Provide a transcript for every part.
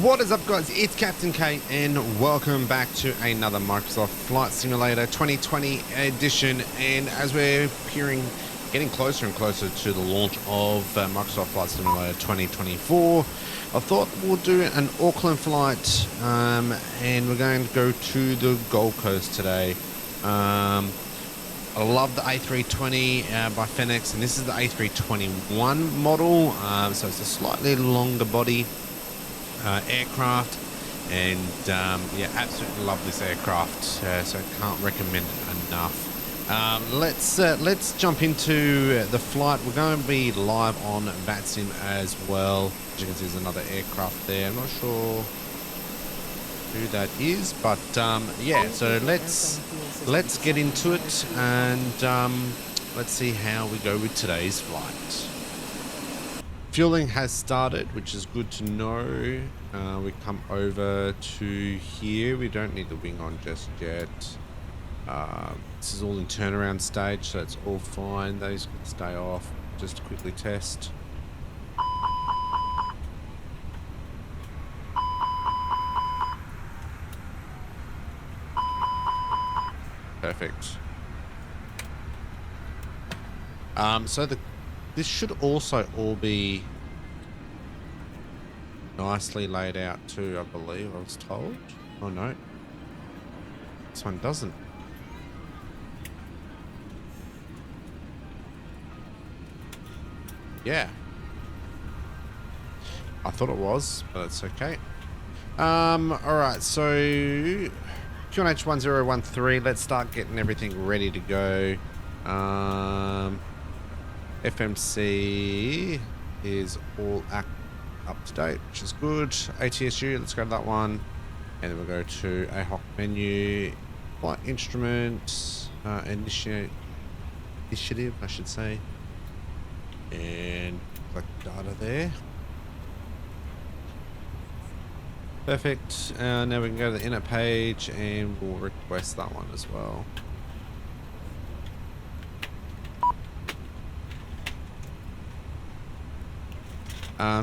What is up, guys? It's Captain K and welcome back to another Microsoft Flight Simulator 2020 edition. And as we're getting closer and closer to the launch of Microsoft Flight Simulator 2024, I thought we'll do an Auckland flight, and we're going to go to the Gold Coast today. I love the A320 by Fenix, and this is the A321 model, so it's a slightly longer body aircraft, and yeah, absolutely love this aircraft, so I can't recommend it enough. Let's jump into the flight. We're going to be live on VATSIM as well. As you can see, there's another aircraft there. I'm not sure who that is, but yeah, so let's get into it, and let's see how we go with today's flight. Fueling has started, which is good to know. We come over to here. We don't need the wing on just yet. This is all in turnaround stage, so it's all fine. Those can stay off. Just to quickly test. Perfect. So this should also all be nicely laid out too, I believe. I was told. Oh no, this one doesn't. Yeah, I thought it was, but it's okay. All right, so QNH 1013. Let's start getting everything ready to go. FMC is all up to date, which is good. ATSU, let's go to that one, and then we'll go to AHOC menu, flight instruments, initiative, I should say, and collect data there. Perfect. Now we can go to the inner page, and we'll request that one as well.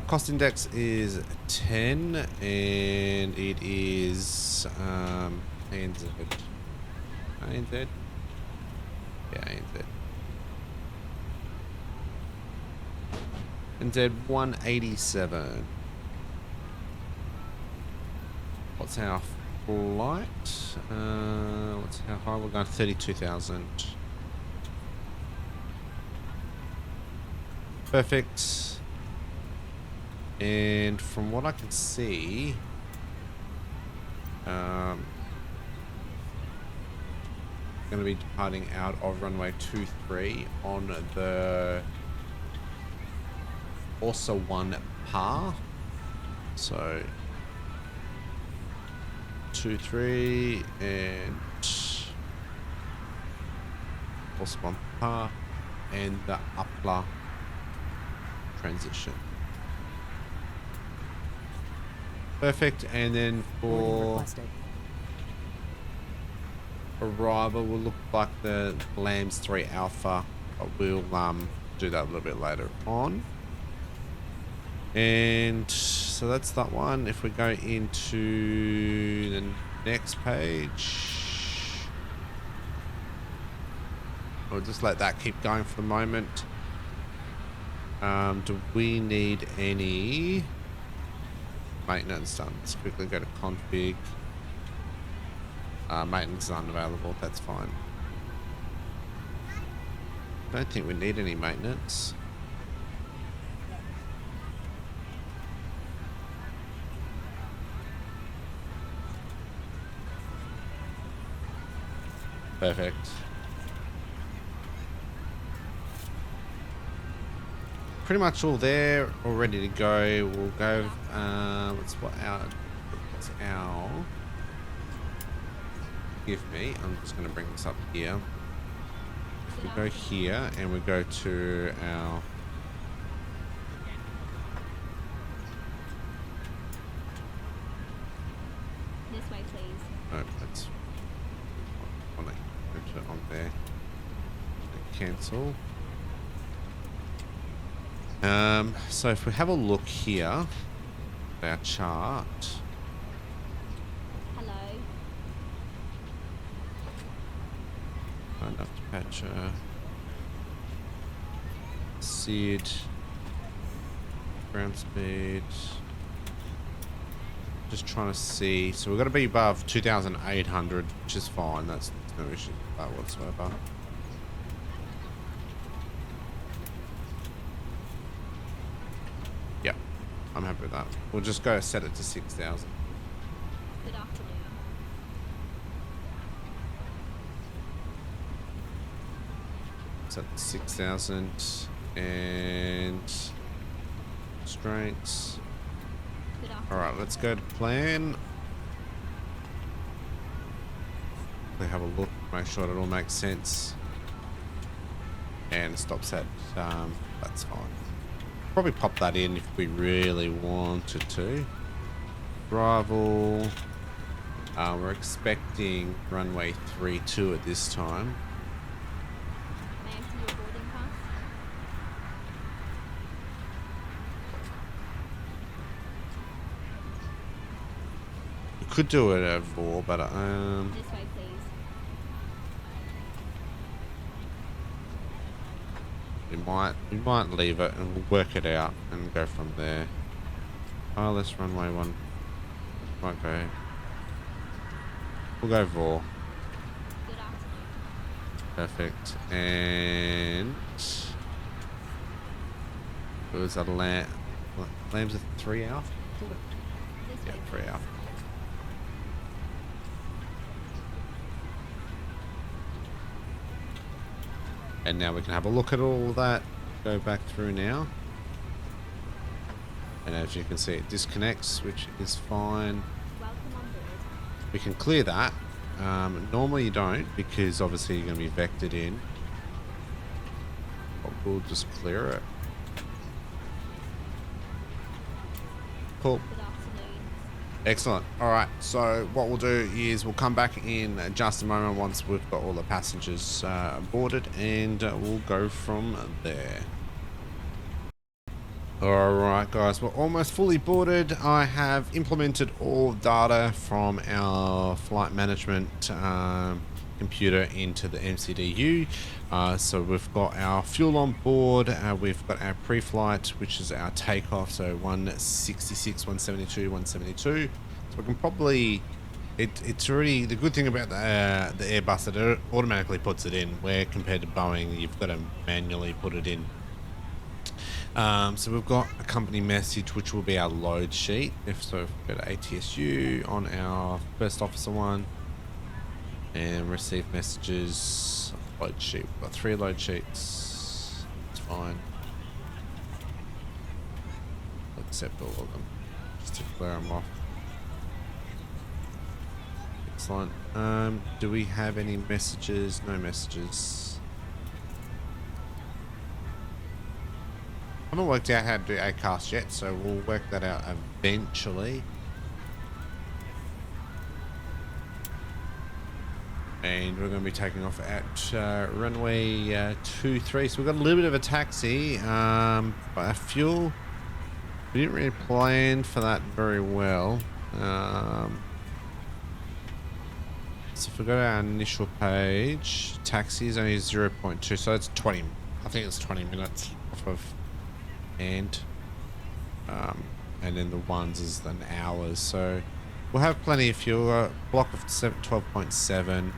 Cost index is 10, and it is ANZ. ANZ? Yeah, ANZ. ANZ 187. What's our flight? What's how high? We're going to 32,000. Perfect. And from what I can see, going to be departing out of runway 23 on the also one par. So 23 and also one par, and the upper transition. Perfect. And then for arrival, will look like the Lambs 3 Alpha, but we'll do that a little bit later on. And so that's that one. If we go into the next page, we'll just let that keep going for the moment. Do we need any maintenance done? Let's quickly go to config. Maintenance is unavailable. That's fine. Don't think we need any maintenance. Perfect. Pretty much all there, all ready to go. We'll go. What's our? Give me. I'm just going to bring this up here. If we go here and we go to our. This way, please. No, that's. On there. Cancel. So if we have a look here, our chart. Hello. Enough departure. Seed. Ground speed. Just trying to see. So we've got to be above 2,800, which is fine. That's no issue with that whatsoever. Yep, I'm happy with that. We'll just go set it to 6,000. Good afternoon. Set to 6,000 and strengths. Good afternoon. All right, let's go to plan. We have a look, make sure it all makes sense. And stop set. That's fine. Probably pop that in if we really wanted to. Arrival. We're expecting runway 32 at this time. May I see your boarding pass? We could do it at 4, but This way, please. we might leave it and we'll work it out and go from there. Oh, let's runway 1. Might go. We'll go 4. Good afternoon. Perfect. And it was a lambs a 3 hour? This Yeah, way, 3 please. hour. And now we can have a look at all of that. Go back through now. And as you can see, it disconnects, which is fine. Welcome on board. We can clear that. Normally you don't, because obviously you're going to be vectored in. But we'll just clear it. Cool. Good afternoon. Excellent. All right. So what we'll do is we'll come back in just a moment once we've got all the passengers boarded, and we'll go from there. All right, guys. We're almost fully boarded. I have implemented all data from our flight management computer into the MCDU. So we've got our fuel on board. We've got our pre-flight, which is our takeoff. So 166, 172, 172. So we can probably... It's already... The good thing about the Airbus that it automatically puts it in, where compared to Boeing, you've got to manually put it in. So we've got a company message, which will be our load sheet. If we go to ATSU on our first officer one and receive messages, load sheet. We've got 3 load sheets. It's fine. Accept all of them just to clear them off. Excellent. Do we have any messages? No messages. I haven't worked out how to do ACAST yet, so we'll work that out eventually. And we're going to be taking off at runway 23. So we've got a little bit of a taxi, but our fuel, we didn't really plan for that very well. So if we go to our initial page, taxi is only 0.2, so it's 20. I think it's 20 minutes off of. And then the ones is an hour, so we'll have plenty of fuel. Block of 12.7,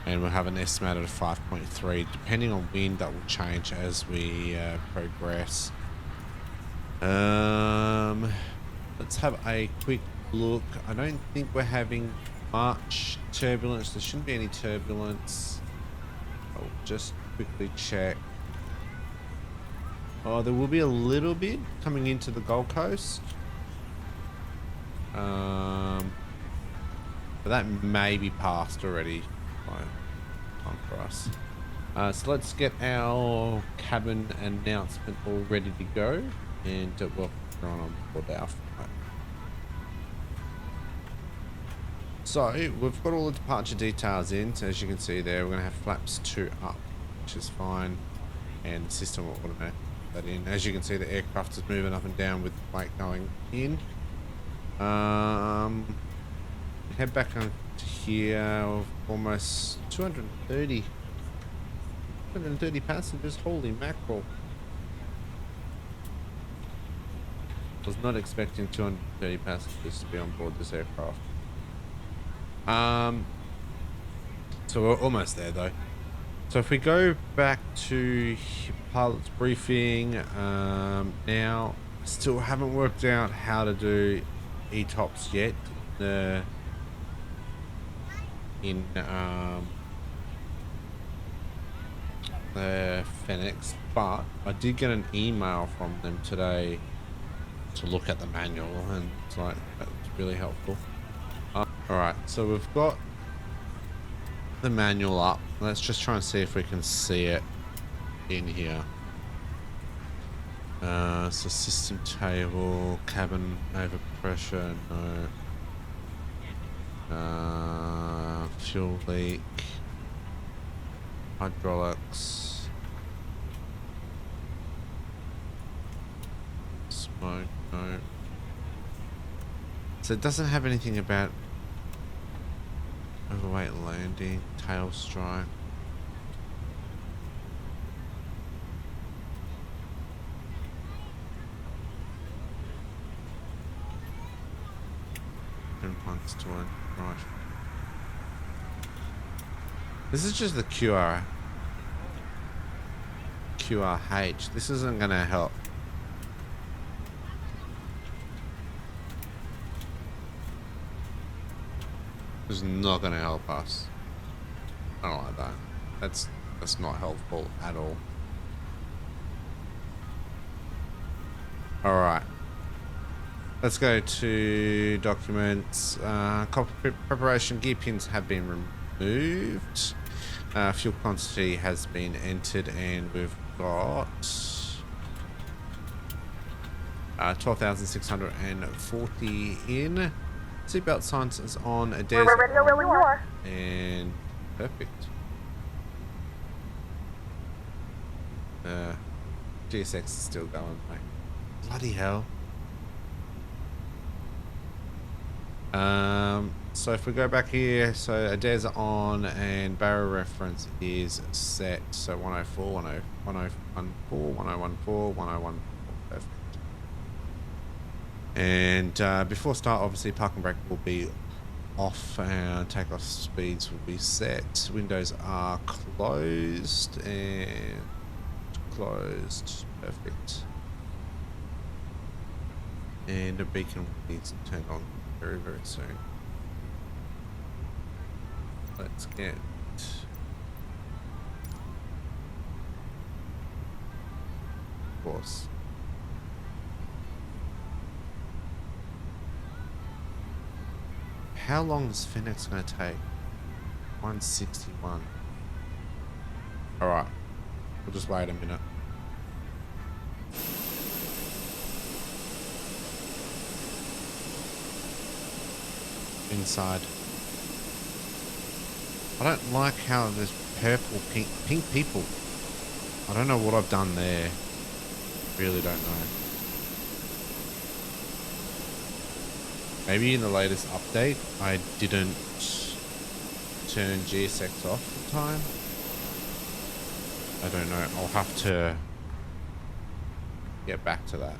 and we'll have an estimated of 5.3. Depending on wind, that will change as we progress. Let's have a quick look. I don't think we're having much turbulence. There shouldn't be any turbulence. I'll just quickly check. Oh, there will be a little bit coming into the Gold Coast. But that may be passed already by time for us. So let's get our cabin announcement all ready to go. And we're on board our flight. So we've got all the departure details in. So as you can see there, we're going to have flaps 2 up, which is fine. And the system will automatically that in. As you can see, the aircraft is moving up and down with the plate going in. Head back on to here. Almost 230 passengers. Holy mackerel! Was not expecting 230 passengers to be on board this aircraft. So we're almost there though. So if we go back to pilot's briefing, now still haven't worked out how to do ETOPS yet. In the Fenix, but I did get an email from them today to look at the manual, and it's like, that's really helpful. All right, so we've got the manual up. Let's just try and see if we can see it in here. So system table, cabin overpressure, no. Fuel leak, hydraulics, smoke, no. So it doesn't have anything about overweight landing, tail strike. Points to one, right. This is just the QRH. This isn't gonna help. This is not gonna help us. I don't like that. That's not helpful at all. All right. Let's go to documents. Cockpit preparation. Gear pins have been removed. Fuel quantity has been entered, and we've got 12,640 in. Seatbelt signs is on. Adair's on, and perfect. GSX is still going, mate. Bloody hell. So if we go back here, so Adair's on and barrel reference is set. So 104, 1014, 1014, 1014, perfect. And before start, obviously park and brake will be off and takeoff speeds will be set. Windows are closed and closed, perfect. And the beacon needs to turn on very, very soon. Let's get course. How long is Fenix going to take? 161. Alright. We'll just wait a minute. Inside. I don't like how there's purple, pink people. I don't know what I've done there. Really don't know. Maybe in the latest update, I didn't turn GSX off at the time. I don't know. I'll have to get back to that.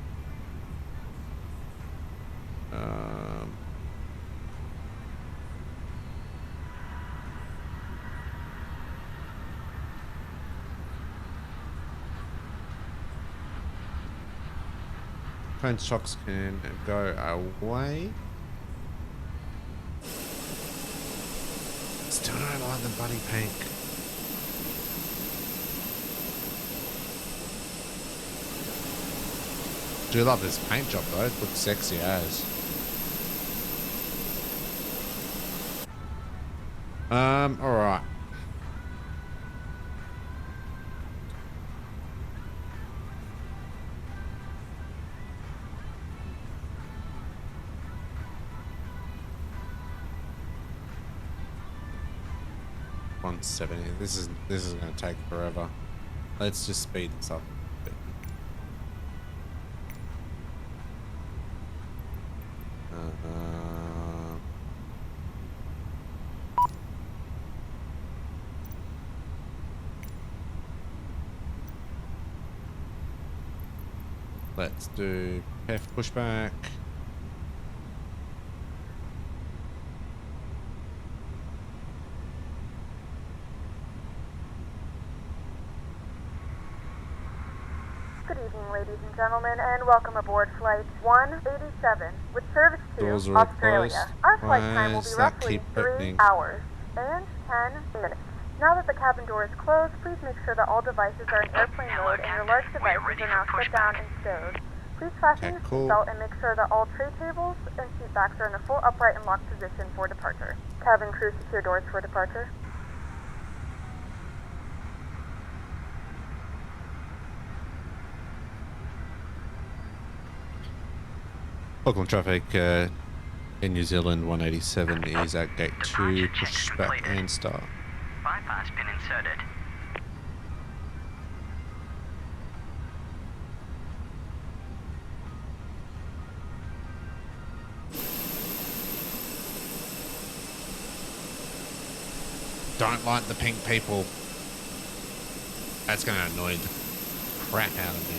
Cone shocks can go away. Still don't like the bloody pink. Do love this paint job though, it looks sexy as. Alright. This is going to take forever. Let's just speed this up a bit. Let's do F pushback. Good evening, ladies and gentlemen, and welcome aboard Flight 187 with service to Doors are Australia. closed. Our flight Why time will be does that roughly keep 3 opening? hours and 10 minutes. Now that the cabin door is closed, please make sure that all devices are in airplane mode and your large devices are now shut down and stowed. Please fasten Okay, your cool. seatbelt and make sure that all tray tables and seat backs are in a full upright and locked position for departure. Cabin crew, secure doors for departure. Auckland traffic in New Zealand 187 is at gate 2, push back and start. Bypass pin inserted. Don't like the pink people. That's going to annoy the crap out of me.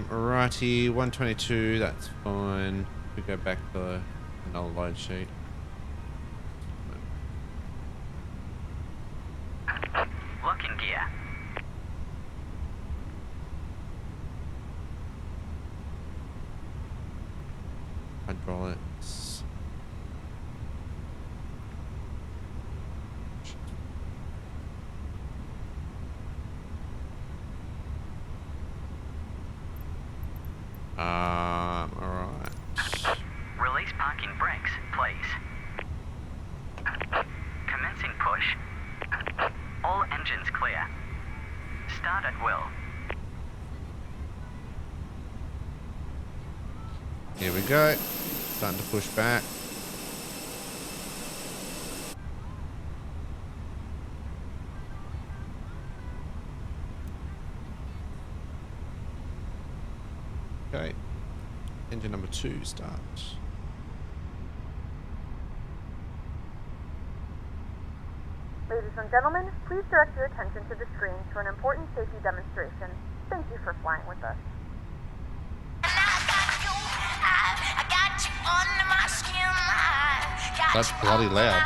Righty, 122, that's fine. We go back to another load sheet. Locking gear. Hydraulics. Alright. Release parking brakes, please. Commencing push. All engines clear. Start at will. Here we go. Starting to push back. Okay. Engine number 2 starts. Ladies and gentlemen, please direct your attention to the screen for an important safety demonstration. Thank you for flying with us. That's bloody loud.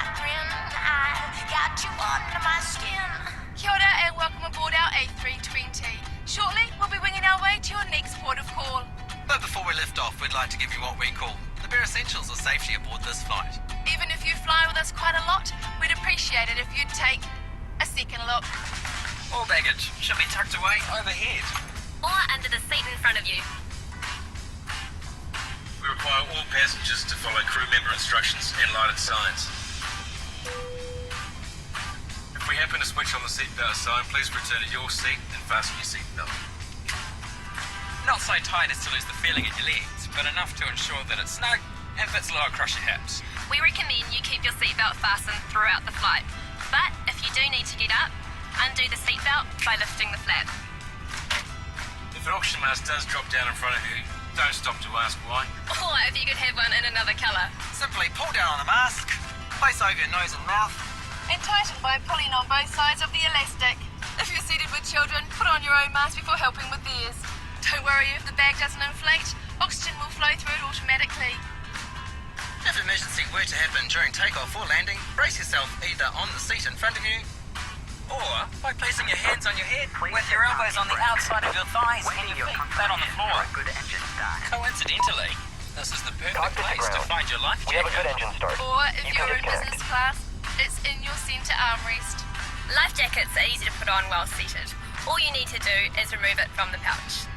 Kia ora and welcome aboard our A320. Shortly, we'll be winging our way to your next port of call. But before we lift off, we'd like to give you what we call the bare essentials of safety aboard this flight. Even if you fly with us quite a lot, we'd appreciate it if you'd take a second look. All baggage should be tucked away overhead. Or under the seat in front of you. We require all passengers to follow crew member instructions and lighted signs. If we happen to switch on the seatbelt sign, please return to your seat and fasten your seatbelt. Not so tight as to lose the feeling in your legs, but enough to ensure that it's snug and fits low across your hips. We recommend you keep your seatbelt fastened throughout the flight. But if you do need to get up, undo the seatbelt by lifting the flap. If an oxygen mask does drop down in front of you, don't stop to ask why. Or if you could have one in another colour. Simply pull down on the mask, place over your nose and mouth. And tighten by pulling on both sides of the elastic. If you're seated with children, put on your own mask before helping with theirs. Don't worry if the bag doesn't inflate. Oxygen will flow through it automatically. If an emergency were to happen during takeoff or landing, brace yourself either on the seat in front of you or by placing your hands on your head with your elbows on the outside of your thighs and your feet flat on the floor. Good engine start. Coincidentally, this is the perfect place to find your life jacket. engine start. Or if you're in business class, it's in your centre armrest. Life jackets are easy to put on while seated. All you need to do is remove it from the pouch.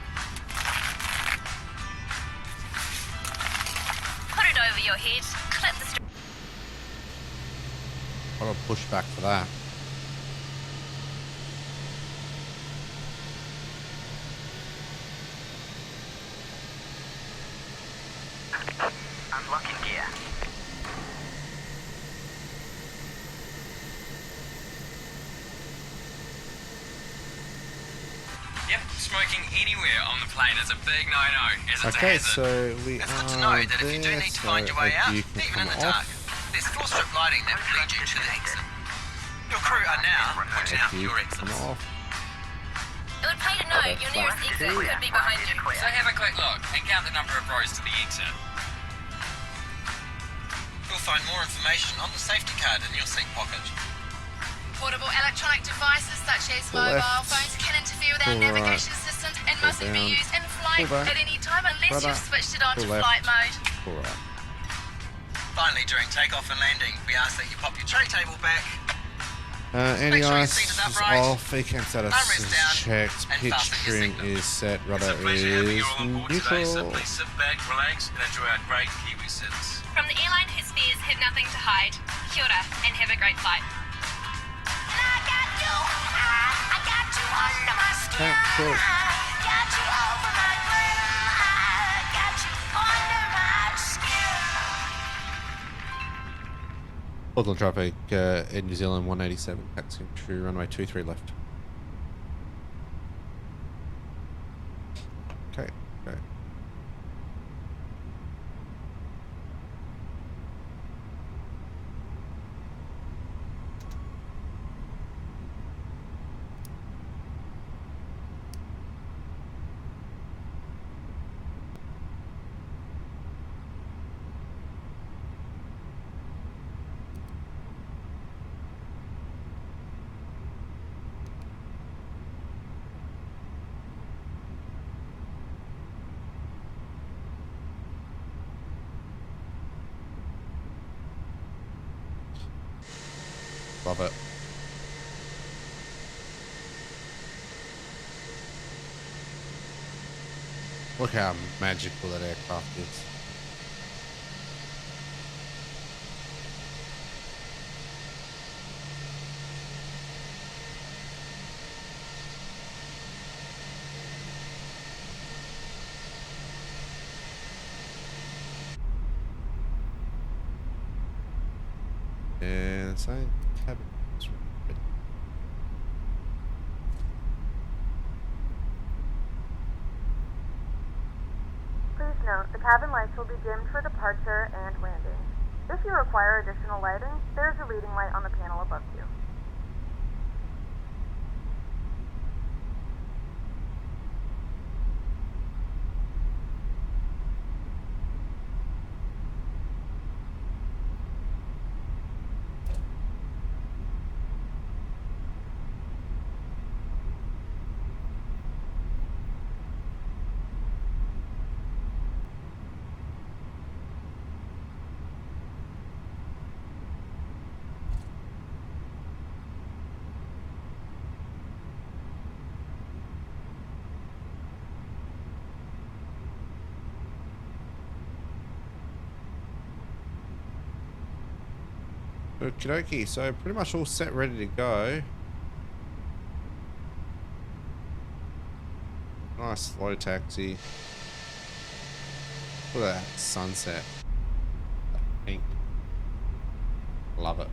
Put it over your head, clip the strap. What a pushback for that. Unlocking gear. Yep, smoking anywhere on the plane is a big no-no, as it's Okay, a hazard. so we It's are good to know that if you do there, need to so find your way out, you can even come in the dark, off. there's floor strip lighting that will lead you to the exit. Your crew are now pointing out Thank you. your Come exits. off. It would pay to know your nearest exit could be behind you. So have a quick look and count the number of rows to the exit. You'll find more information on the safety card in your seat pocket. Portable electronic devices such as Pull mobile left. phones can interfere with our Pull right. navigation systems and Pull mustn't be down. used in flight Pull back. at any time unless Brother. you've switched it on to Pull left. flight mode. All right. Finally, during takeoff and landing, we ask that you pop your tray table back. Any Make sure your ice seat is is upright. off, ECAM status Armrest is down, checked, and pitch fasten your trim seatbelt. is set, It's rudder a pleasure having is you all on board today, so neutral. please sit back, relax, and enjoy our great Kiwi service. From the airline whose fears have nothing to hide, kia ora and have a great flight. Okay, cool. Auckland traffic in New Zealand 187, taxiing to runway 23 left. Okay, okay. Love it. Look how magical that aircraft is. And same cabin. Please note, the cabin lights will be dimmed for departure and landing. If you require additional lighting, there is a reading light on the panel above you. Okie dokie, so pretty much all set, ready to go. Nice slow taxi. Look at that sunset. That pink. Love it.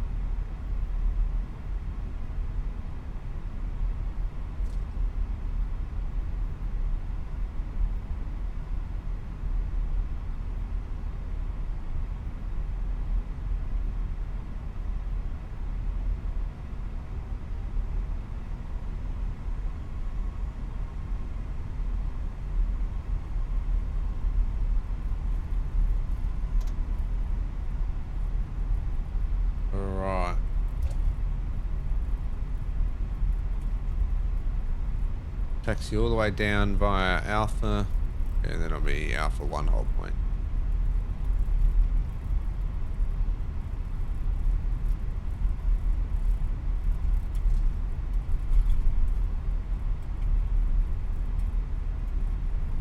Alright. Taxi all the way down via Alpha, and then it'll be Alpha 1 hold point.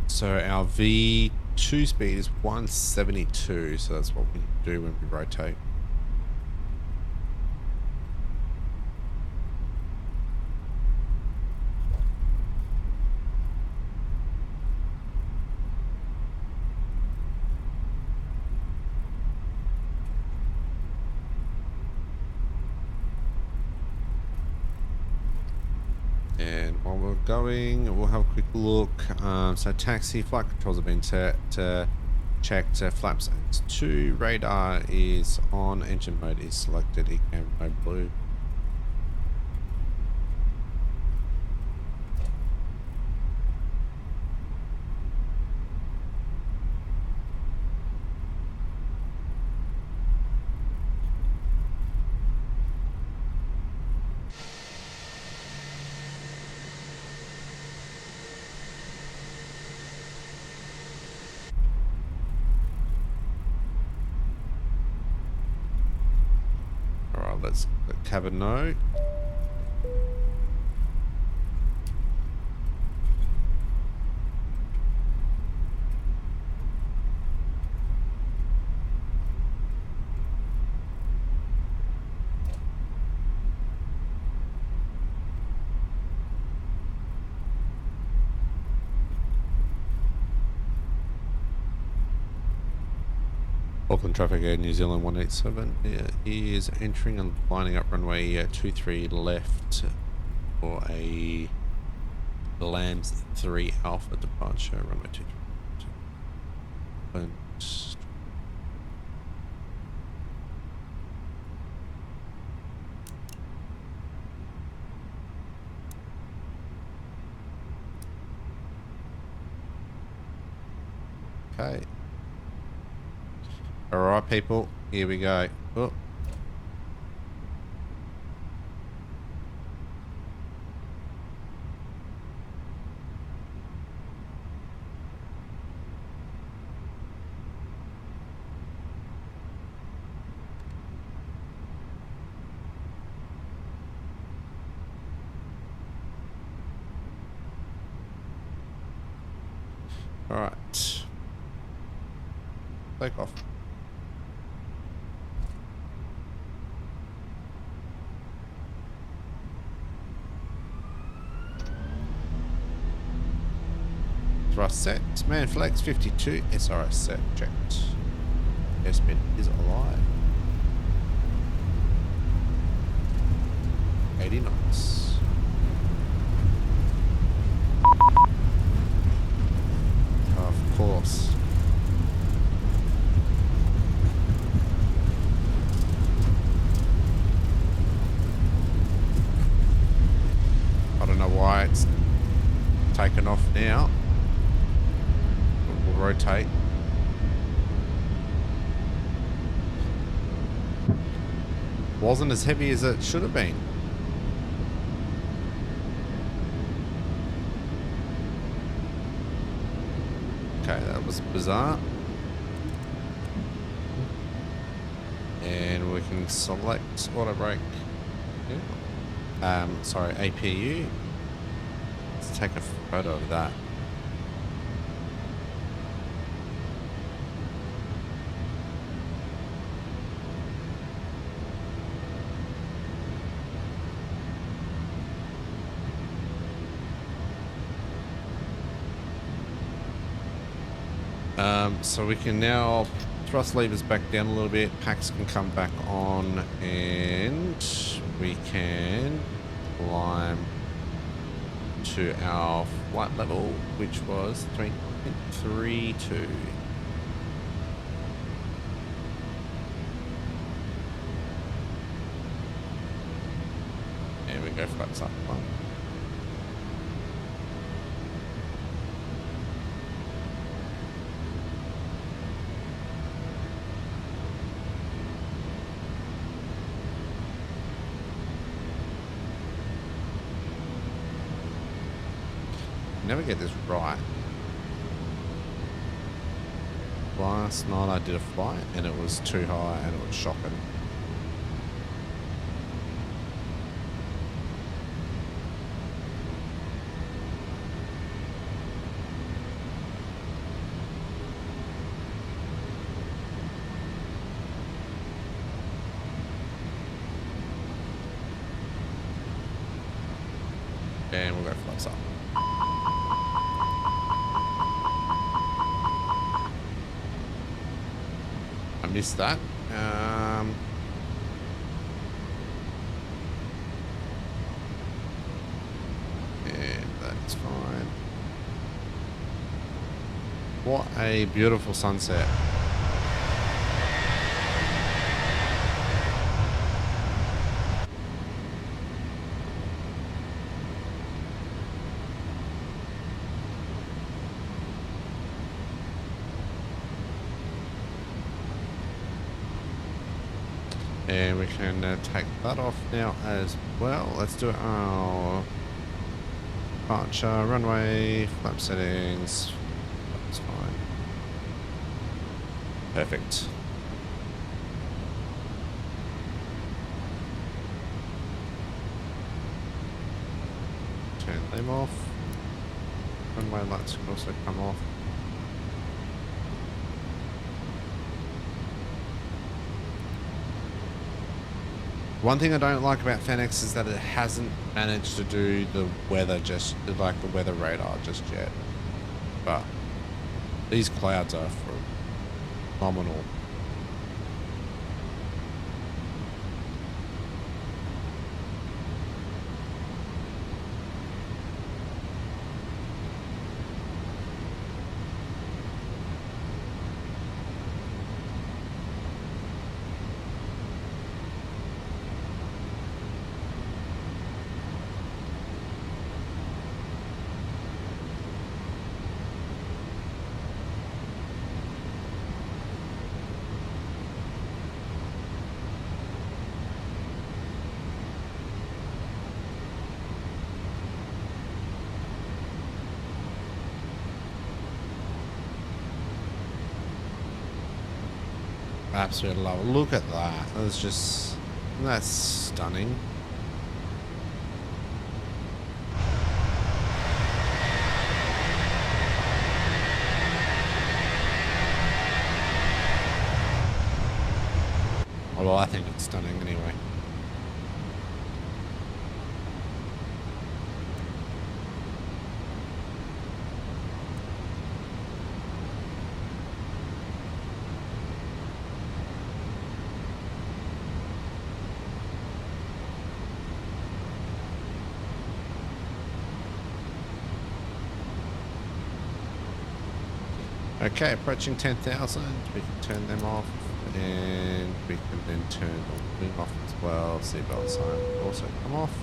So our V2 speed is 172, so that's what we do when we rotate. And while we're going, we'll have a quick look. So taxi, flight controls have been checked. Flaps 2, radar is on, engine mode is selected, ECAM mode blue. let's let cabin know. Auckland traffic Air New Zealand 187 is entering and lining up runway 23 left for a land 3 Alpha departure, runway 23. Okay. Alright people, here we go. Oh. Alright. Take off. Thrust set, man flex 52, SRS set, checked. Airspeed is alive. 80 knots. Of course. I don't know why it's taken off now. We'll rotate. Wasn't as heavy as it should have been. Okay, that was bizarre. And we can select auto brake. Sorry, APU. Let's take a photo of that. So we can now thrust levers back down a little bit, packs can come back on, and we can climb to our flight level, which was 3.32. There we go, flaps up one. Never get this right. Last night I did a flight and it was too high and it was shocking. And we'll go flaps up. Missed that. And that's fine. What a beautiful sunset. And we can take that off now as well. Let's do our departure, runway, flap settings. That's fine. Perfect. turn them off. Runway lights can also come off. One thing I don't like about Fenix is that it hasn't managed to do the weather like the weather radar just yet. But these clouds are phenomenal. Absolutely love it. Look at that. That's stunning. Well, I think it's stunning anyway. Okay, approaching 10,000. We can turn them off, and we can then turn the wing off as well. Seatbelt sign will also come off.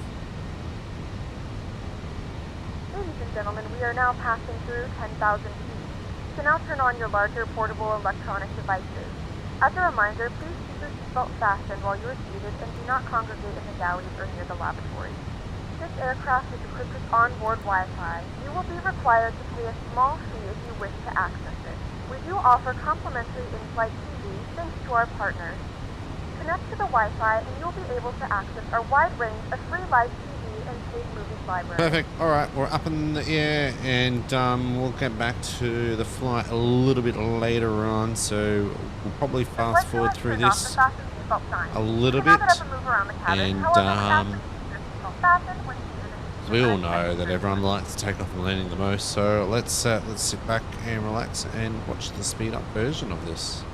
Ladies and gentlemen, we are now passing through 10,000 feet. You can now turn on your larger portable electronic devices. As a reminder, please keep your seatbelt fastened while you are seated and do not congregate in the galleys or near the lavatory. This aircraft is equipped with onboard Wi-Fi. You will be required to pay a small fee if you wish to access it. We do offer complimentary in-flight TV thanks to our partners. Connect to the Wi-Fi and you'll be able to access our wide range of free live TV and paid movies library. Perfect. All right, we're up in the air, and we'll get back to the flight a little bit later on. So we'll probably fast forward through this a little bit, and we all know that everyone likes to take off and landing the most. So let's sit back and relax and watch the speed up version of this.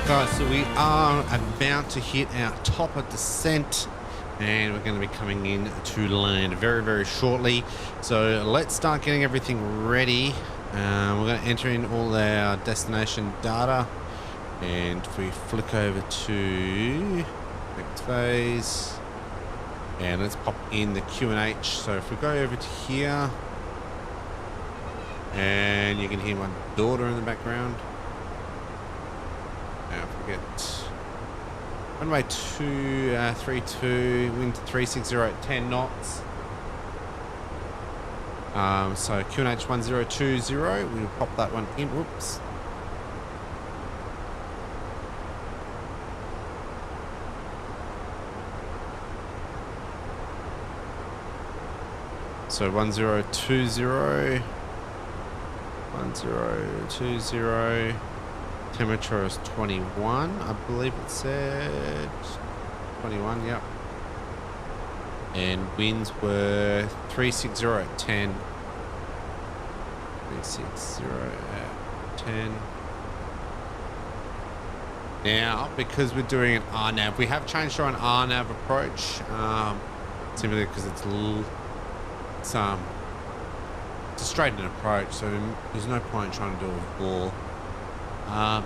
Alright guys, so we are about to hit our top of descent and we're going to be coming in to land very, very shortly. So let's start getting everything ready. We're going to enter in all our destination data, and if we flick over to next phase, and let's pop in the QNH. So if we go over to here, and you can hear my daughter in the background. Now if we get runway 232, wind 360 at 10 knots. So QNH 1020, we'll pop that one in. Whoops. So 1020. Temperature is 21, I believe it said. 21, yep. And winds were 360 at 10. 360 at 10. Now, because we're doing an RNAV, we have changed to an RNAV approach, simply because it's a straightened approach, so there's no point trying to do a ball.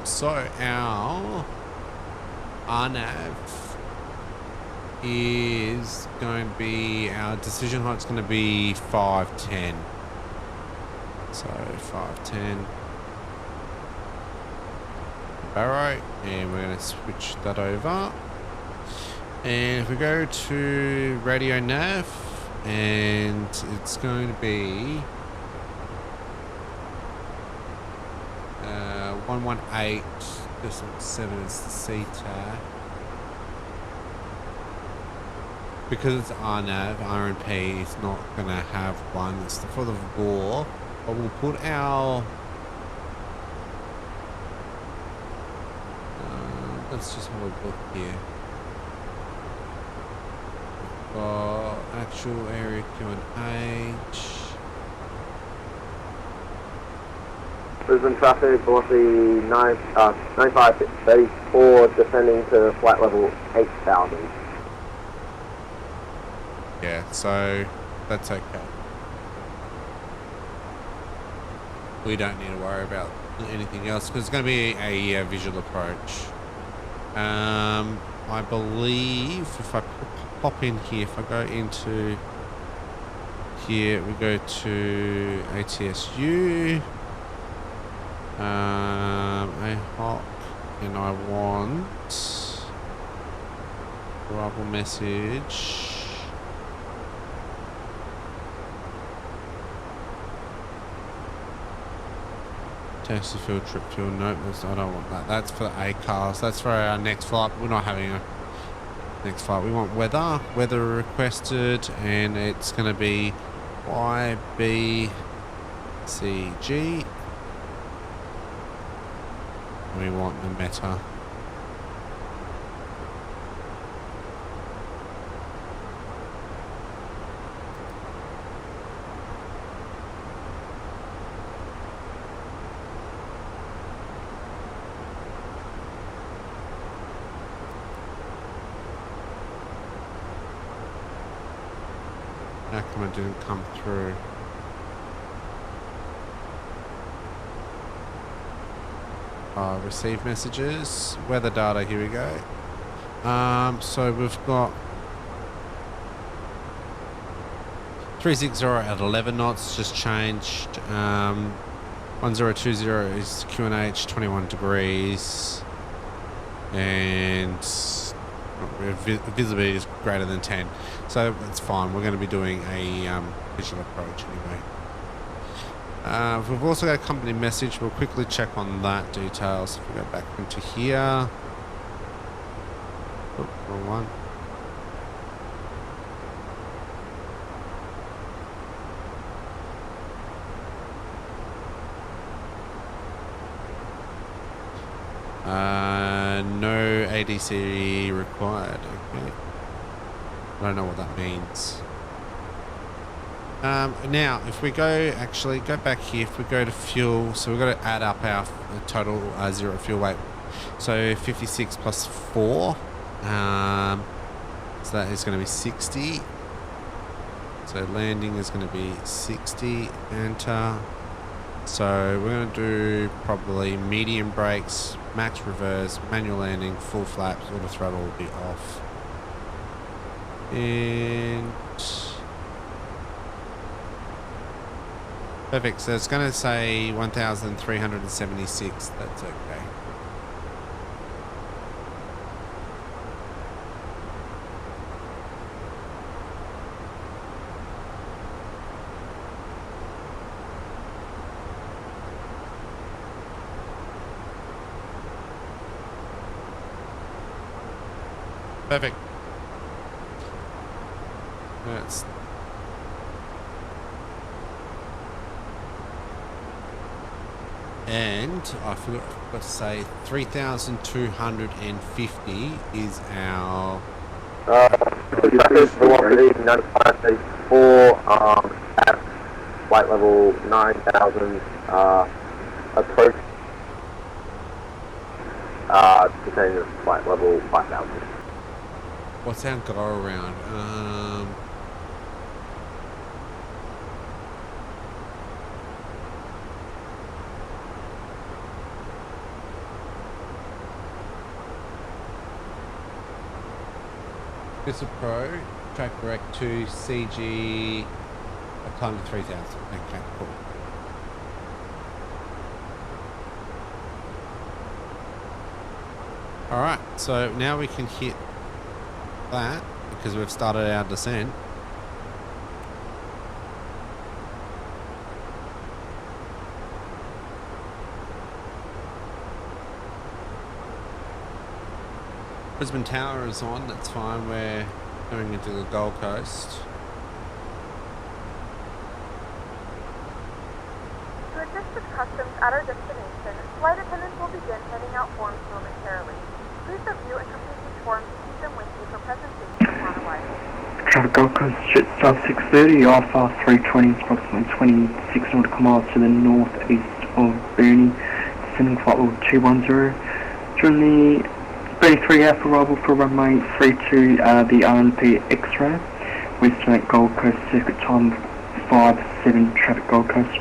So our RNAV is going to be, our decision height's going to be 510. So 510 Barrow, and we're going to switch that over. And if we go to radio nav, and it's going to be 118.7 is the CTAC. Because it's RNAV, RNP is not going to have one. It's for the VOR. But we'll put our... let's just have a look here. Actual area QNH. Brisbane traffic, velocity 9534, descending to flight level 8000. Yeah, so that's okay. We don't need to worry about anything else because it's going to be a visual approach. I believe if I pop in here, if I go into here, we go to ATSU. AHOC, and I want arrival message. Taxi fuel, trip fuel. Nope, I don't want that. That's for the ACARs. That's for our next flight. We're not having a next flight. We want weather. Weather requested, and it's going to be YBCG. We want the meta. How come it didn't come through? Receive messages, weather data, here we go. So we've got 360 at 11 knots, just changed. 1020 is QNH, 21 degrees. And visibility is greater than 10. So that's fine, we're going to be doing a visual approach anyway. We've also got a company message. We'll quickly check on that details. If we go back into here. Oh, wrong one. No ADC required. Okay. I don't know what that means. Now, if we go back here, if we go to fuel, so we've got to add up our total zero fuel weight. So 56 plus 4. So that is going to be 60. So landing is going to be 60. Enter. So we're going to do probably medium brakes, max reverse, manual landing, full flaps, auto throttle will be off. And perfect. So it's going to say 1,376. That's okay. Perfect. That's and I forgot what to say. 3,250 is our Traffic velocity 95.4 at flight level 9,000. Approach. Descending to flight level 5,000. what's our go around? This is Pro, track direct to CG, a time to 3,000. Okay, cool. Alright, so now we can hit that because we've started our descent. Brisbane Tower is on, that's fine. We're going into the Gold Coast. To assist with customs at our destination, flight attendants will begin handing out forms momentarily. Please review and complete these forms and keep them with you for presentation upon arrival. Traffic Gold Coast, jet start 6:30, Alpha 320, approximately 26 nautical miles to the northeast of Burnie, descending flight level 210. During the 33 Alpha arrival for runway 32, the RNP X-ray, Western Gold Coast, circuit time 57, traffic Gold Coast.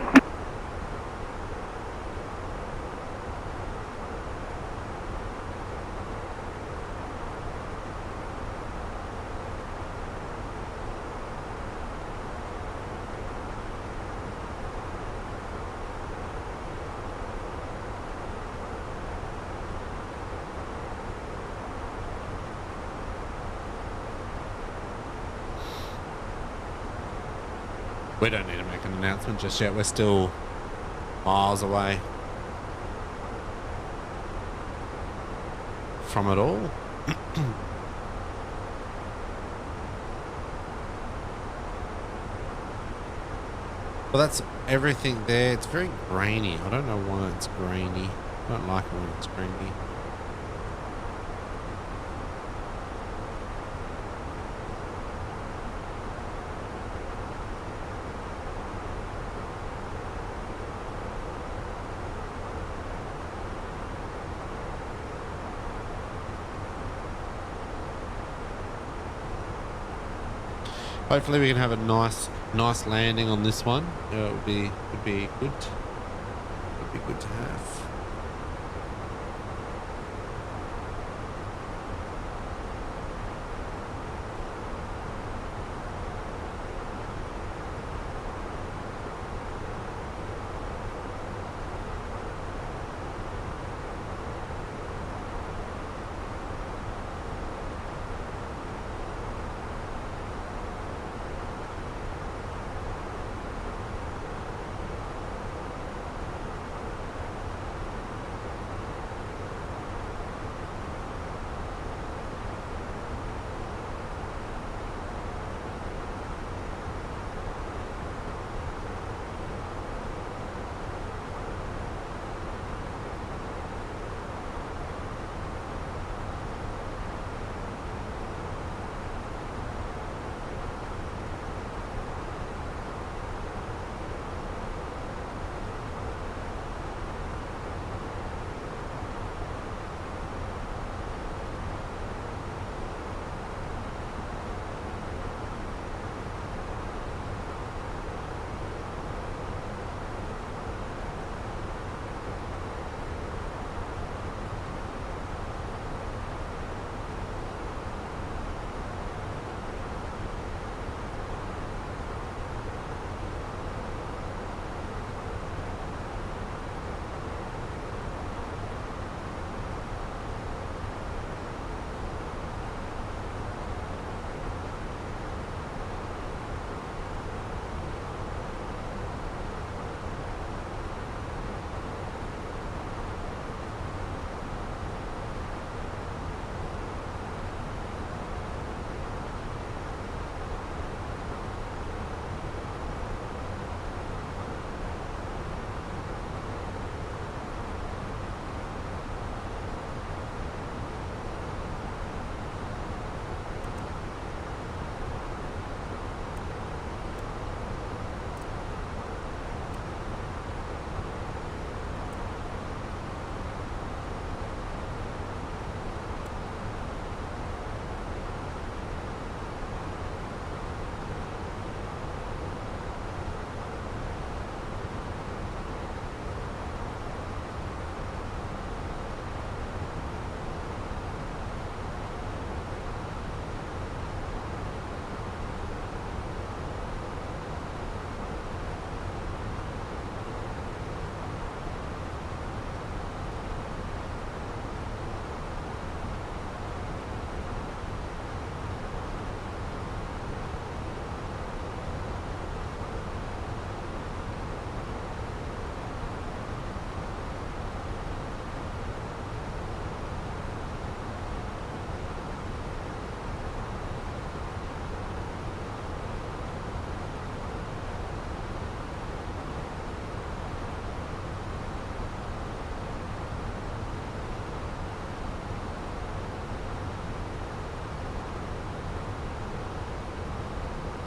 We don't need to make an announcement just yet. We're still miles away from it all. Well, that's everything there. It's very grainy. I don't know why it's grainy. I don't like it when it's grainy. Hopefully we can have a nice landing on this one. It would be good. Would be good to have.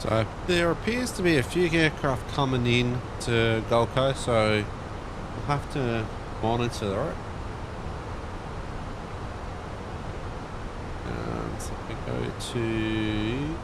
So there appears to be a few aircraft coming in to Gold Coast, so we'll have to monitor it. So we go to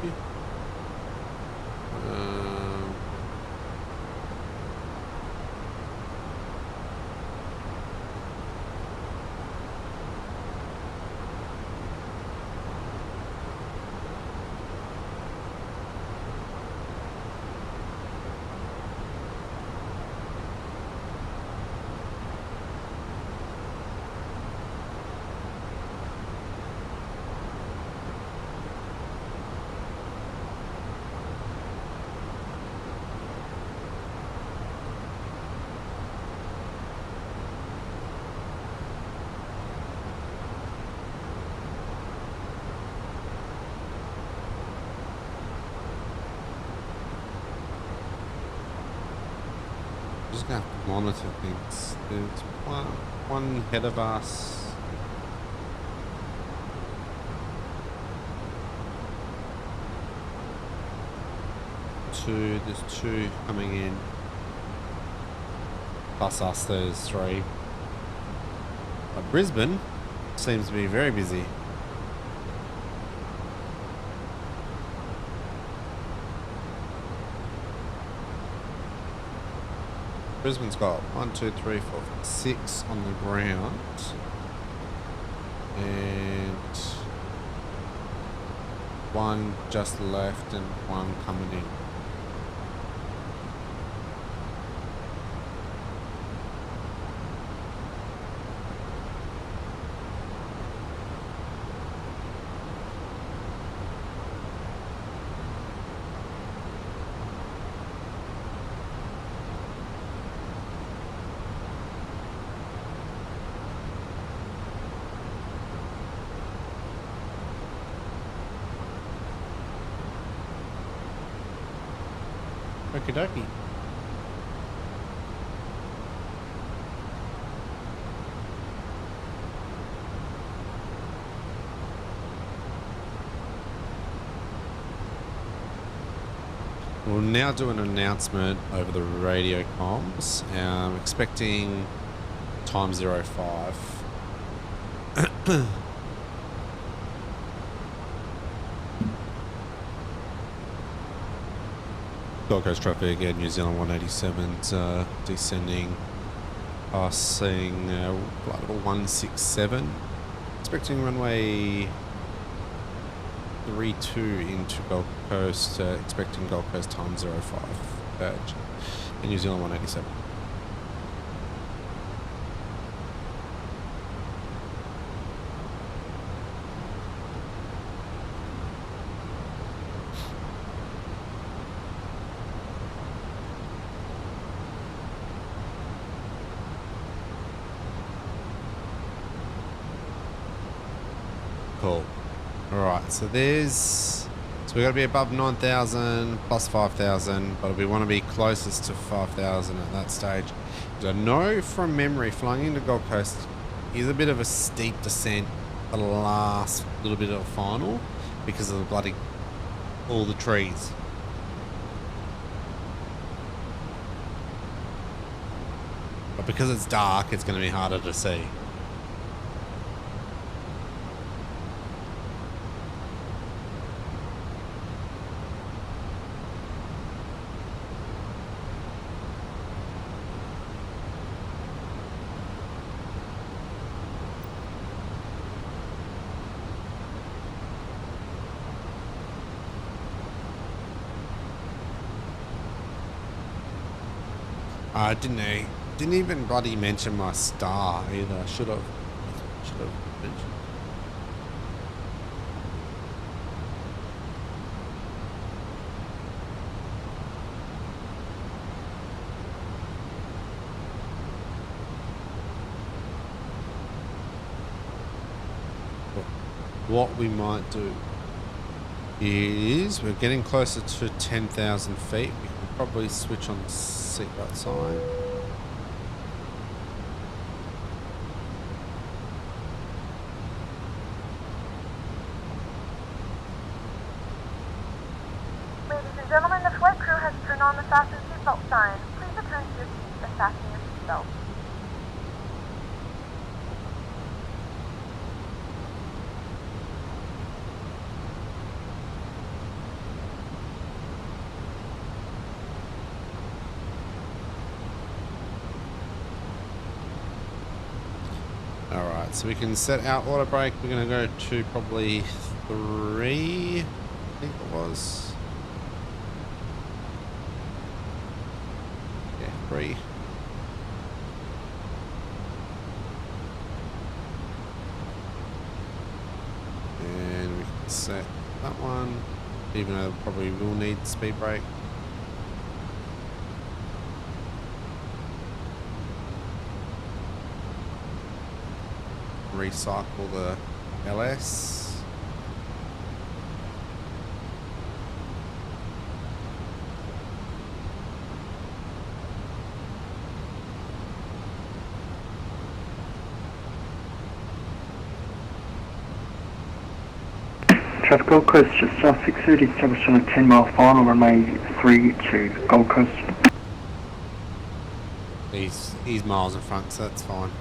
just gonna have to monitor things. There's one ahead of us. There's two coming in. Plus us, there's three. But Brisbane seems to be very busy. Brisbane's got 1, 2, 3, 4, 5, 6 on the ground, and one just left and one coming in. Okie dokie. We'll now do an announcement over the radio comms. Expecting time 05. Gold Coast traffic at New Zealand 187's descending, passing flight level 167. Expecting runway 32 into Gold Coast, expecting Gold Coast time 05 badge in New Zealand 187. Cool. Alright, so we got to be above 9,000 plus 5,000, but we want to be closest to 5,000 at that stage. I know from memory, flying into Gold Coast is a bit of a steep descent, the last little bit of the final, because of all the trees. But because it's dark, it's going to be harder to see. I didn't even bloody mention my star either. Should have mentioned. What we might do is we're getting closer to 10,000 feet. We can probably switch on the seatbelt sign. Ladies and gentlemen, the flight crew has turned on the fasten seatbelt sign. Please return to your seats and fasten your seatbelt. Alright, so we can set our auto brake. We're going to go to probably 3, I think it was. Yeah, 3. And we can set that one, even though probably will need speed brake. Recycle the LS. Traffic Gold Coast, just 630, established on a 10-mile final runway 32, Gold Coast. He's miles in front, so that's fine.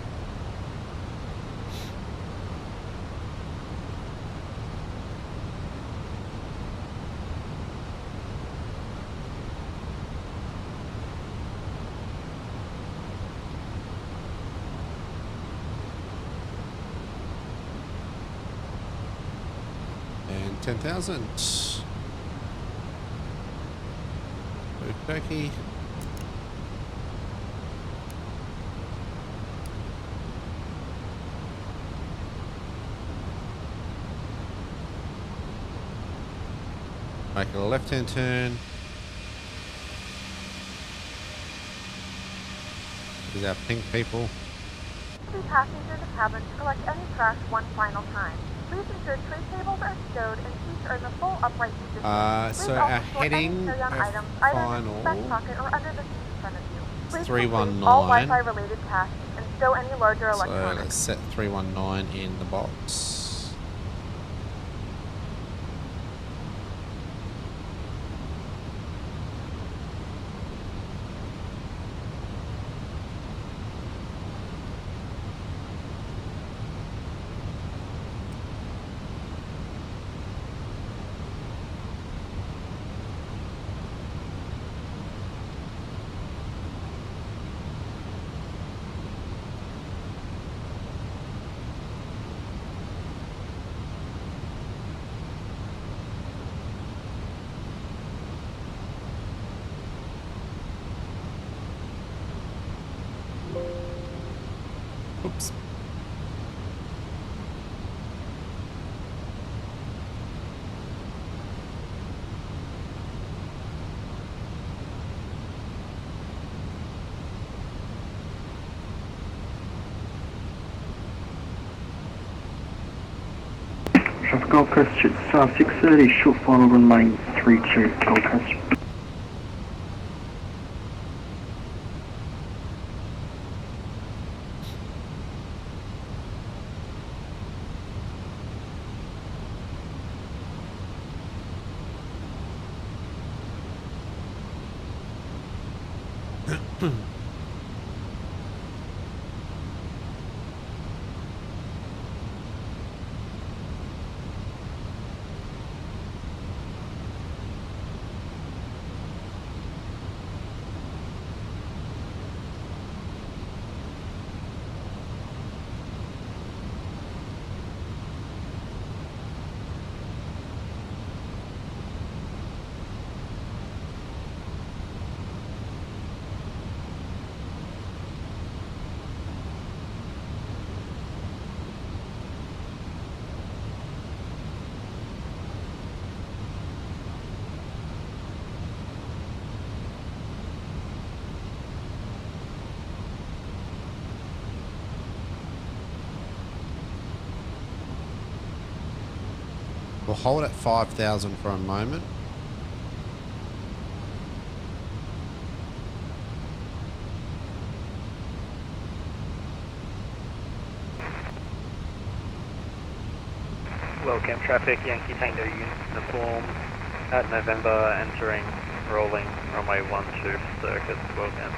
And 10,000. Okey-dokey. Make a left-hand turn. These are pink people. Be passing through the cabin to collect any trash one final time. Please ensure tray tables are stowed and seats are in the full upright position. So our heading items either in the back final pocket or under the seat in front of you. Please 319. complete all Wi-Fi related tasks and stow any larger So electronics. let's set 319 in the box. Oops. Traffic Gold Coast, just 630, short final runway 32, Gold Coast. We'll hold at 5,000 for a moment. Welcome traffic, Yankee Tango uniform at November entering rolling runway 12 circuit, welcome.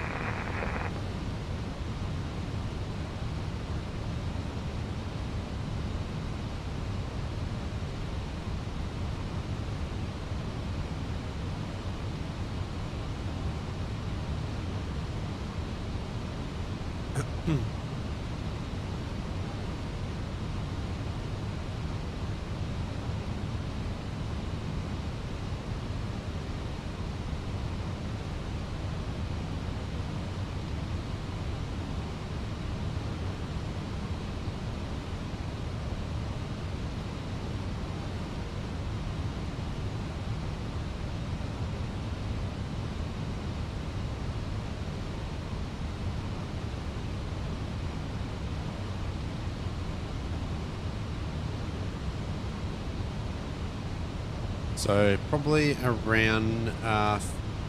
So probably around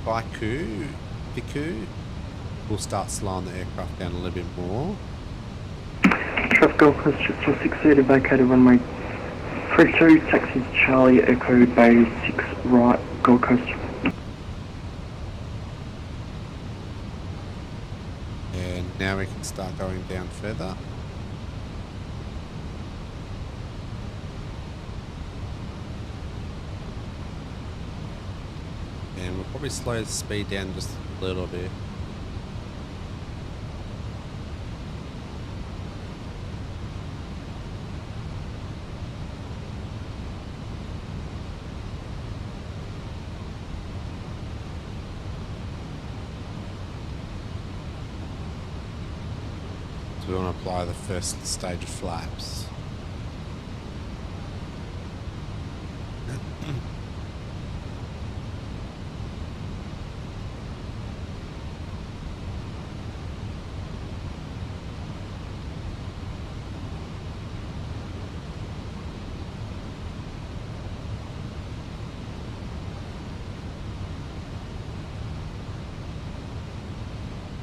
Viku, we'll start slowing the aircraft down a little bit more. Traffic Gold Coast 630 vacated runway 32, taxis Charlie Echo Bay 6 right, Gold Coast. And now we can start going down further. And we'll probably slow the speed down just a little bit. So we want to apply the first stage of flaps.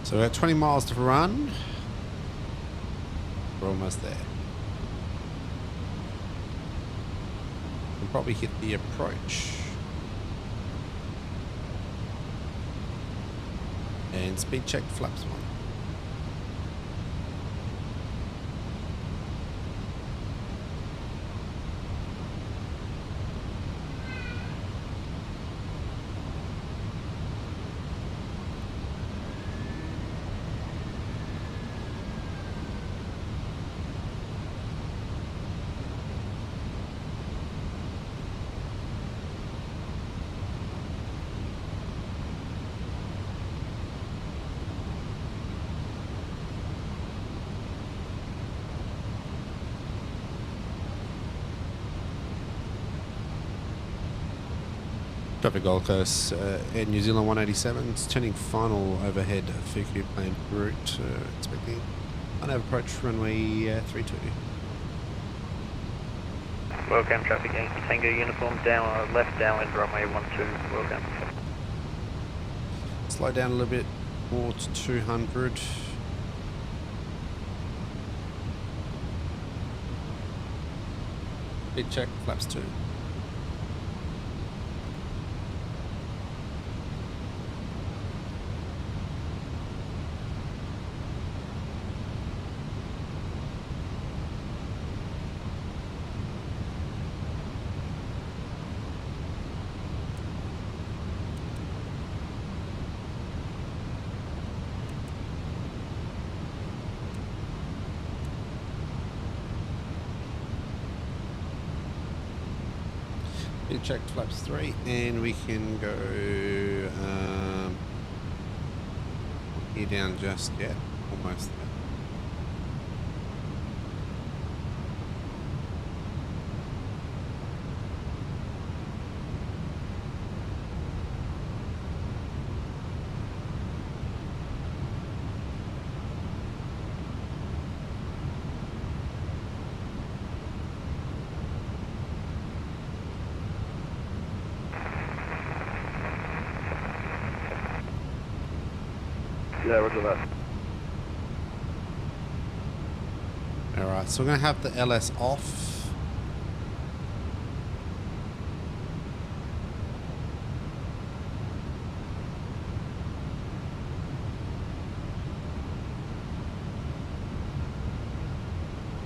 So we've got 20 miles to run. We're almost there. We'll probably hit the approach. And speed check flaps 1. Traffic Gold Coast, Air New Zealand 187, it's turning final overhead Fuku planned route, expecting unable approach runway 32. Welcome, traffic Yankee Tango uniform, down left downwind runway 12, welcome. Slow down a little bit more to 200. Speed check, flaps 2. Check flaps 3 and we can go here down just yet, almost there. Yeah, roger that. Alright, so we're going to have the LS off.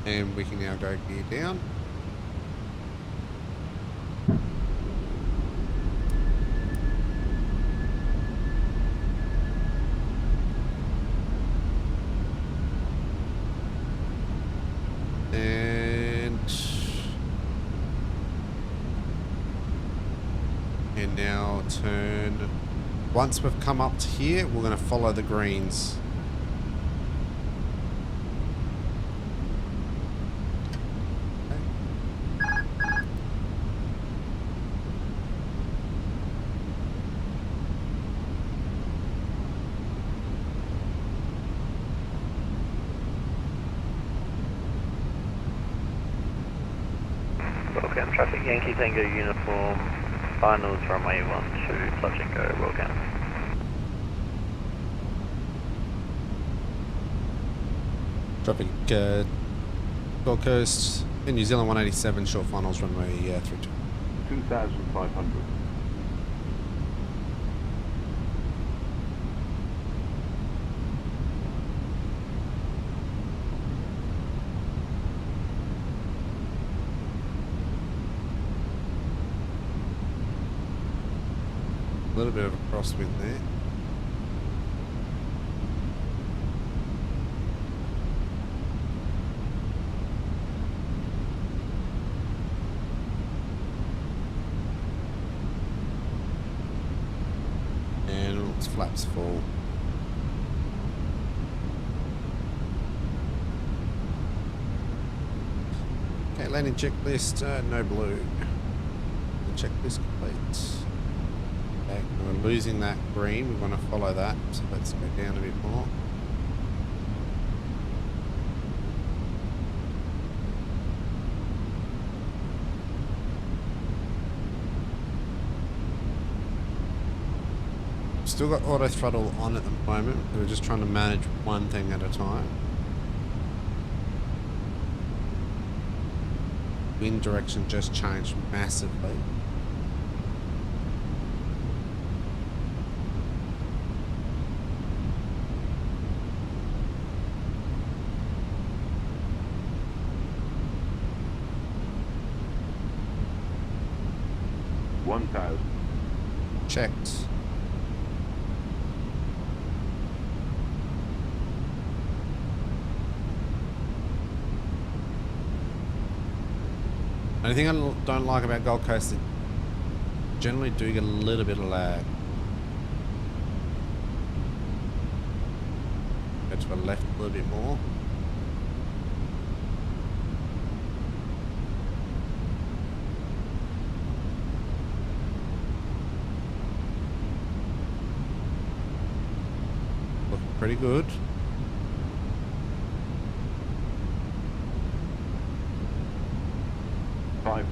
And we can now go gear down. And now turn. Once we've come up to here, we're going to follow the greens. Welcome, traffic Yankee Tango uniform, finals runway 12, touch and go, welcome. Traffic Gold Coast in New Zealand 187, short finals runway 32. 2,500. A little bit of a crosswind there. And it's flaps full. Okay, landing checklist, no blue. The checklist complete. Okay, we're losing that green, we want to follow that, so let's go down a bit more. Still got auto throttle on at the moment, we're just trying to manage one thing at a time. Wind direction just changed massively. Checked. Only thing I don't like about Gold Coast is generally do get a little bit of lag. Go to the left a little bit more. Looking pretty good. $500.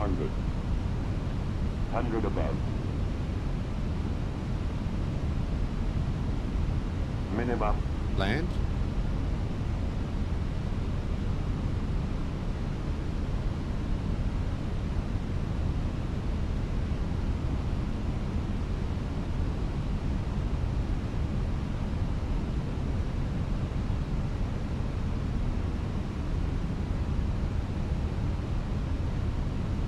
100 above. Minimum. Land.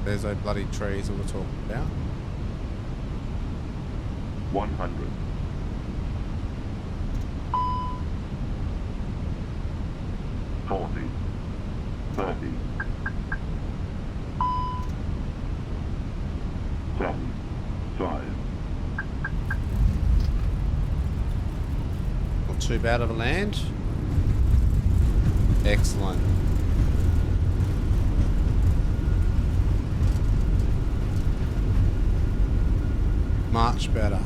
There's those bloody trees that we're talking about. 100. $40. 30. 10. 5. Not too bad of a land. Excellent. Much better.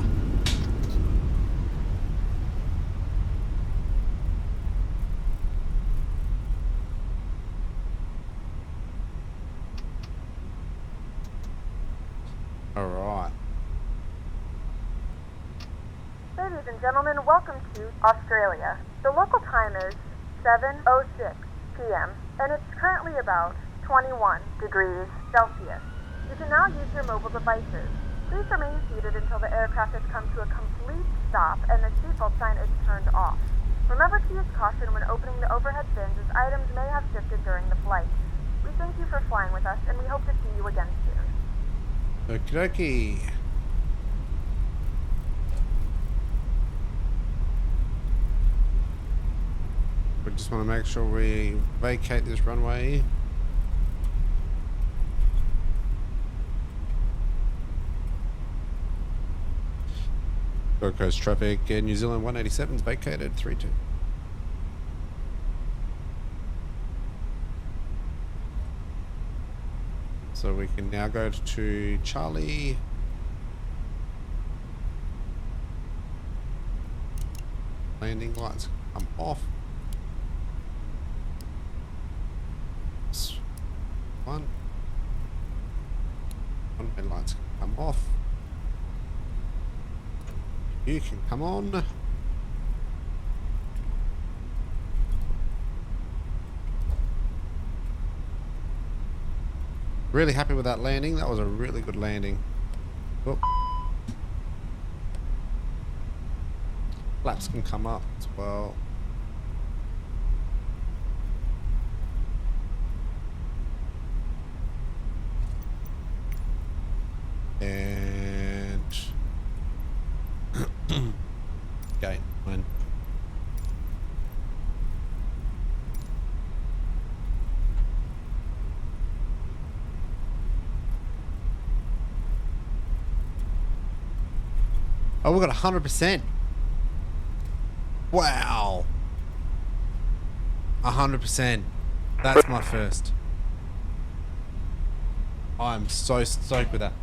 All right. Ladies and gentlemen, welcome to Australia. The local time is 7:06 p.m. and it's currently about 21 degrees Celsius. You can now use your mobile devices. Please remain seated until the aircraft has come to a complete stop and the seatbelt sign is turned off. Remember to use caution when opening the overhead bins as items may have shifted during the flight. We thank you for flying with us and we hope to see you again soon. Okie dokie. We just want to make sure we vacate this runway. Gold Coast traffic in New Zealand 187's vacated 32. So we can now go to Charlie. Landing lights come off. One way lights can come off. You can come on. Really happy with that landing. That was a really good landing. Oh. Flaps can come up as well. And gate 9. Oh, we got 100%. Wow. 100%. That's my first. I'm so stoked with that.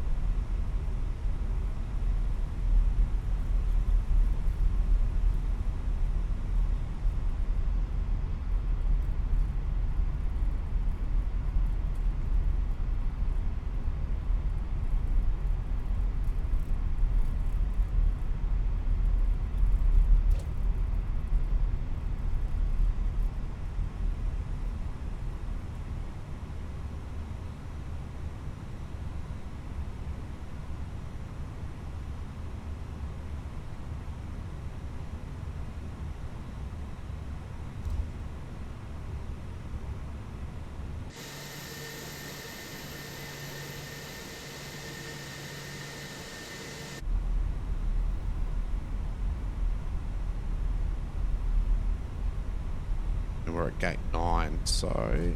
We're at gate 9, so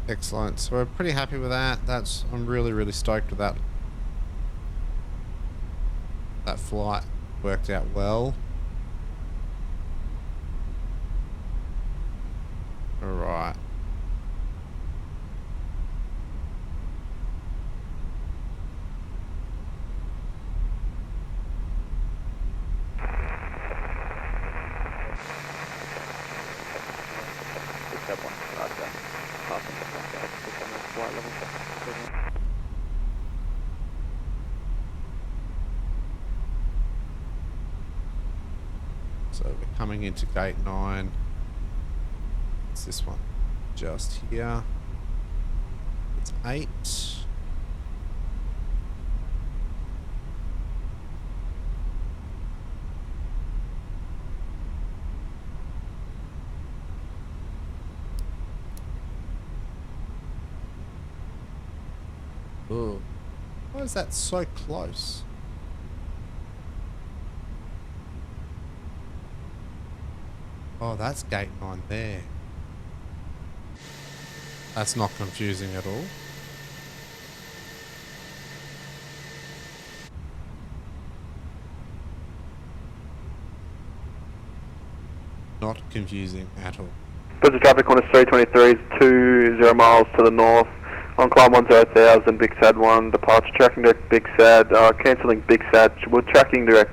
excellent. So we're pretty happy with that. I'm really stoked with that. That flight worked out well. Alright. So we're coming into gate 9. It's this one just here. It's 8. Oh, why is that so close? Oh, that's gate 9 there. That's not confusing at all. Not confusing at all. Present traffic on A320 is 20 miles to the north. On climb 10,000, Big Sad 1, departure tracking direct Big Sad, cancelling Big Sad, we're tracking direct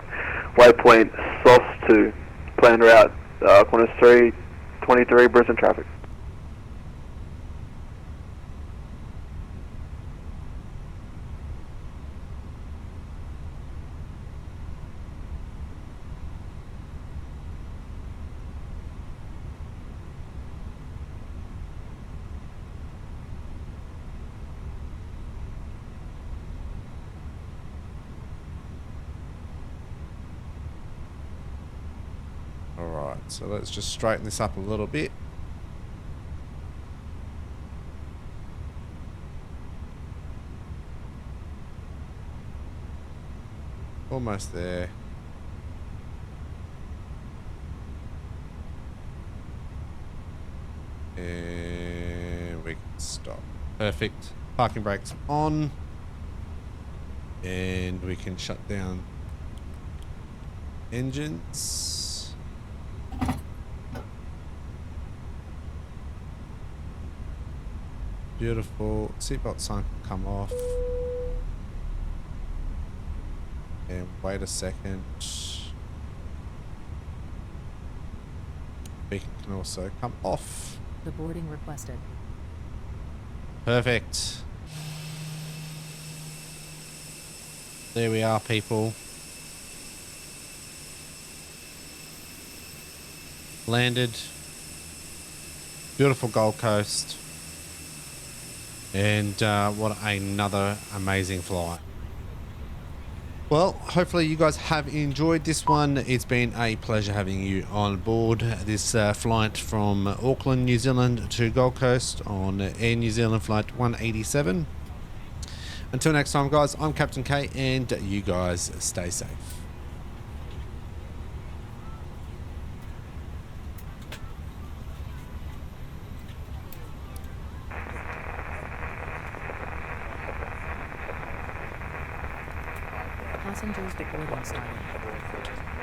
waypoint SOS 2, planned route, Qantas 323, Brisbane traffic. So let's just straighten this up a little bit. Almost there. And we can stop. Perfect. Parking brakes on. And we can shut down engines. Beautiful. Seatbelt sign can come off. And wait a second. Beacon can also come off. The boarding requested. Perfect. There we are, people. Landed. Beautiful Gold Coast. And what another amazing flight. Well, hopefully you guys have enjoyed this one. It's been a pleasure having you on board this flight from Auckland, New Zealand to Gold Coast on Air New Zealand Flight 187. Until next time, guys, I'm Captain K, and you guys stay safe. Passengers boarding starting.